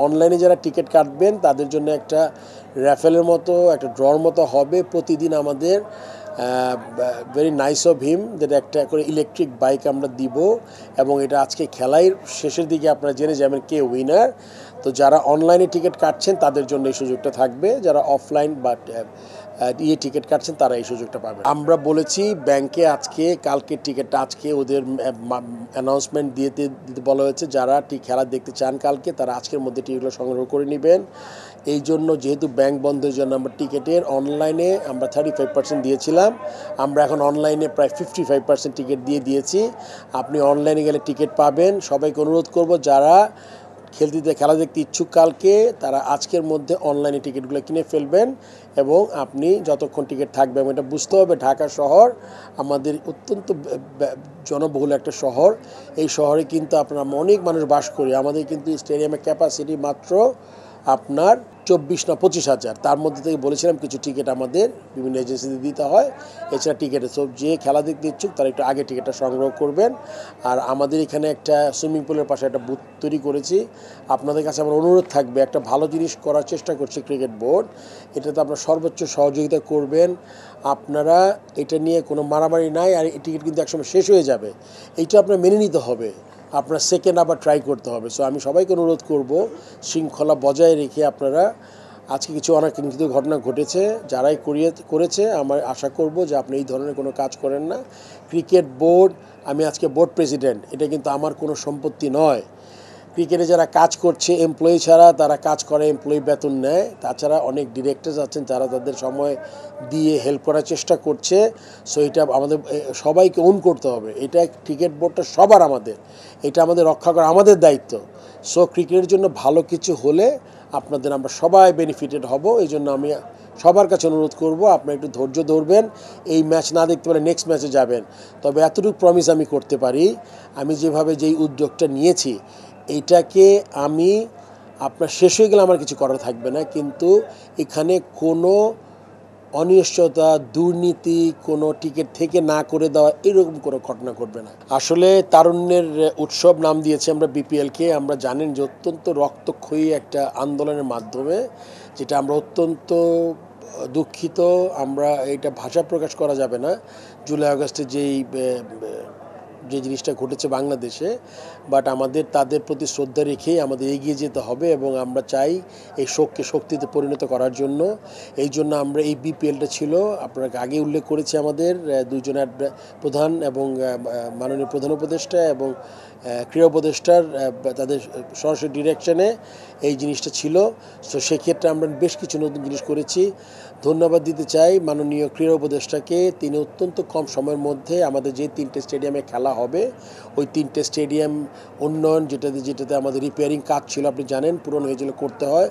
অনলাইনে যারা টিকিট কাটবেন তাদের জন্য একটা র্যাফেলের মতো একটা ড্রর মতো হবে। প্রতিদিন আমাদের ভেরি নাইস অফ হিম যেটা একটা করে ইলেকট্রিক বাইক আমরা দিব, এবং এটা আজকে খেলাই শেষের দিকে আপনারা জেনে যাবেন কে উইনার। তো যারা অনলাইনে টিকিট কাটছেন তাদের জন্য এই সুযোগটা থাকবে, যারা অফলাইন বা টিকিট কাটছেন তারা এই সুযোগটা পাবেন। আমরা বলেছি ব্যাংকে আজকে কালকে টিকিটটা আজকে ওদের অ্যানাউন্সমেন্ট দিতে বলা হয়েছে, যারা খেলা দেখতে চান কালকে তারা আজকের মধ্যে টিকিটগুলো সংগ্রহ করে নেবেন। এই জন্য যেহেতু ব্যাংক বন্ধের জন্য আমরা টিকিটের অনলাইনে আমরা 35% দিয়েছিলাম, আমরা এখন অনলাইনে প্রায় 55% টিকিট দিয়েছি। আপনি অনলাইনে গেলে টিকিট পাবেন। সবাইকে অনুরোধ করব যারা খেলা দেখতে ইচ্ছুক কালকে তারা আজকের মধ্যে অনলাইনে টিকিটগুলো কিনে ফেলবেন, এবং আপনি যতক্ষণ টিকিট থাকবে। এবং এটা বুঝতে হবে ঢাকা শহর আমাদের অত্যন্ত জনবহুল একটা শহর। এই শহরে কিন্তু আপনার অনেক মানুষ বাস করি। আমাদের কিন্তু স্টেডিয়ামের ক্যাপাসিটি মাত্র আপনার 24 না 25,000। তার মধ্যে থেকে বলেছিলাম কিছু টিকিট আমাদের বিভিন্ন এজেন্সিতে দিতে হয়। এছাড়া টিকিটে সব যে খেলা দেখতে ইচ্ছুক তারা একটু আগে টিকিটটা সংগ্রহ করবেন। আর আমাদের এখানে একটা সুইমিং পুলের পাশে একটা বুথ তৈরি করেছি। আপনাদের কাছে আমার অনুরোধ থাকবে, একটা ভালো জিনিস করার চেষ্টা করছে ক্রিকেট বোর্ড, এটাতে আপনারা সর্বোচ্চ সহযোগিতা করবেন। আপনারা এটা নিয়ে কোনো মারামারি নাই, আর এই টিকিট কিন্তু একসময় শেষ হয়ে যাবে, এইটা আপনার মেনে নিতে হবে। আপনার সেকেন্ড আবার ট্রাই করতে হবে। সো আমি সবাইকে অনুরোধ করব শৃঙ্খলা বজায় রেখে আপনারা, আজকে কিছু অনাকাঙ্ক্ষিত ঘটনা ঘটেছে, যারাই করেছে আমার আশা করব যে আপনি এই ধরনের কোনো কাজ করেন না। ক্রিকেট বোর্ড, আমি আজকে বোর্ড প্রেসিডেন্ট, এটা কিন্তু আমার কোনো সম্পত্তি নয়। ক্রিকেটে যারা কাজ করছে এমপ্লয়ি ছাড়া, তারা কাজ করে এমপ্লয়ি বেতন নেয়। তাছাড়া অনেক ডিরেক্টরস আছেন যারা তাদের সময় দিয়ে হেল্প করার চেষ্টা করছে। সো এটা আমাদের সবাইকে ওন করতে হবে। এটা ক্রিকেট বোর্ডটা সবার, এটা আমাদের রক্ষা করা আমাদের দায়িত্ব। সো ক্রিকেটের জন্য ভালো কিছু হলে আপনাদের আমরা সবাই বেনিফিটেড হব। এই জন্য আমি সবার কাছে অনুরোধ করব আপনারা একটু ধৈর্য ধরবেন। এই ম্যাচ না দেখতে পারে নেক্সট ম্যাচে যাবেন। তবে এতটুকু প্রমিস আমি করতে পারি, আমি যেভাবে যেই উদ্যোগটা নিয়েছি এইটাকে আমি আপনার শেষ হয়ে গেলে আমার কিছু করার থাকবে না, কিন্তু এখানে কোনো অনিশ্চয়তা, দুর্নীতি, কোনো টিকিট থেকে না করে দেওয়া এরকম কোনো ঘটনা ঘটবে না। আসলে তারুণ্যের উৎসব নাম দিয়েছি আমরা বিপিএলকে। আমরা জানেন যে অত্যন্ত রক্তক্ষয়ী একটা আন্দোলনের মাধ্যমে, যেটা আমরা অত্যন্ত দুঃখিত। আমরা এটা ভাষা প্রকাশ করা যাবে না জুলাই আগস্টে যে জিনিসটা ঘটেছে বাংলাদেশে, বাট আমাদের তাদের প্রতি শ্রদ্ধা রেখেই আমাদের এগিয়ে যেতে হবে, এবং আমরা চাই এই শোককে শক্তিতে পরিণত করার জন্য। এই জন্য আমরা এই বিপিএলটা ছিল, আপনাকে আগে উল্লেখ করেছি, আমাদের দুইজনের প্রধান এবং মাননীয় প্রধান উপদেষ্টা এবং ক্রীড়া উপদেষ্টার তাদের সরাসরি ডিরেকশনে এই জিনিসটা ছিল। তো সেক্ষেত্রে আমরা বেশ কিছু নতুন জিনিস করেছি। ধন্যবাদ দিতে চাই মাননীয় ক্রীড়া উপদেষ্টাকে। তিনি অত্যন্ত কম সময়ের মধ্যে আমাদের যে 3টে স্টেডিয়ামে খেলা হবে, ওই 3টে স্টেডিয়াম উন্নয়ন, যেটাতে আমাদের রিপেয়ারিং কাজ ছিল, আপনি জানেন পুরনো হয়েছিল, করতে হয়,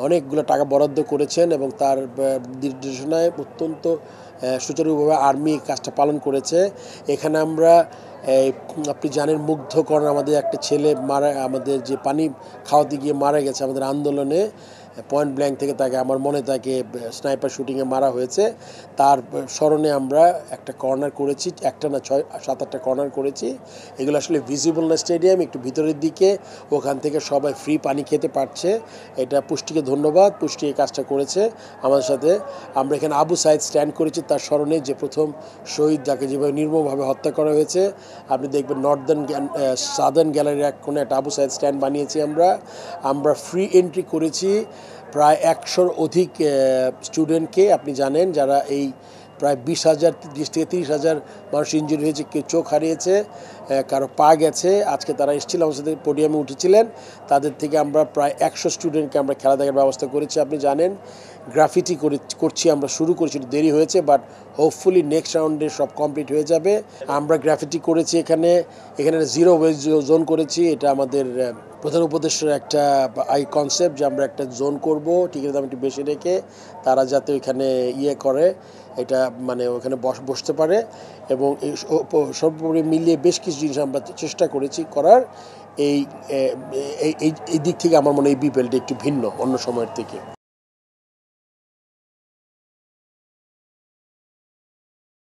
অনেকগুলো টাকা বরাদ্দ করেছেন, এবং তার নির্দেশনায় অত্যন্ত সুচারুভাবে আর্মি কাজটা পালন করেছে। এখানে আমরা আপনি জানেন মুগ্ধকর আমাদের একটা ছেলে আমাদের যে পানি খাওয়াতে গিয়ে মারা গেছে আমাদের আন্দোলনে, পয়েন্ট ব্ল্যাঙ্ক থেকে তাকে, আমার মনে তাকে স্নাইপার শুটিংয়ে মারা হয়েছে। তার স্মরণে আমরা একটা কর্নার করেছি, একটা না 6-7-8টা কর্নার করেছি। এগুলো আসলে ভিজিবল না স্টেডিয়াম, একটু ভিতরের দিকে, ওখান থেকে সবাই ফ্রি পানি খেতে পারছে। এটা পুষ্টিকে ধন্যবাদ, পুষ্টি এই কাজটা করেছে আমাদের সাথে। আমরা এখানে আবু সাইদ স্ট্যান্ড করেছি তার স্মরণে, যে প্রথম শহীদ যাকে যেভাবে নির্মমভাবে হত্যা করা হয়েছে। আপনি দেখবেন সাদার্ন গ্যালারির এক কোণে একটা আবু সাইদ স্ট্যান্ড বানিয়েছি আমরা ফ্রি এন্ট্রি করেছি প্রায় 100-র অধিক স্টুডেন্টকে। আপনি জানেন যারা এই প্রায় 20,000 থেকে 30,000 মানুষ ইনজুরি হয়েছে, কেউ চোখ হারিয়েছে, কারো পা গেছে। আজকে তারা এসেছিল আমার সাথে, পোডিয়ামে উঠেছিলেন। তাদের থেকে আমরা প্রায় 100 স্টুডেন্টকে আমরা খেলা দেখার ব্যবস্থা করেছি। আপনি জানেন গ্রাফিটি করছি, আমরা শুরু করেছি, দেরি হয়েছে, বাট হোপফুলি নেক্সট রাউন্ডে সব কমপ্লিট হয়ে যাবে। আমরা গ্রাফিটি করেছি এখানে জিরো ওয়েস্ট জোন করেছি। এটা আমাদের প্রধান উপদেষ্টার একটা কনসেপ্ট, যে আমরা একটা জোন করব টিকিটের দাম একটু বেশি রেখে, তারা যাতে ওইখানে করে, এটা মানে ওখানে বসতে পারে। এবং সর্বোপরি মিলিয়ে বেশ কিছু জিনিস আমরা চেষ্টা করেছি করার। এই দিক থেকে আমার মনে হয় এই বিপিএলটা একটু ভিন্ন অন্য সময়ের থেকে।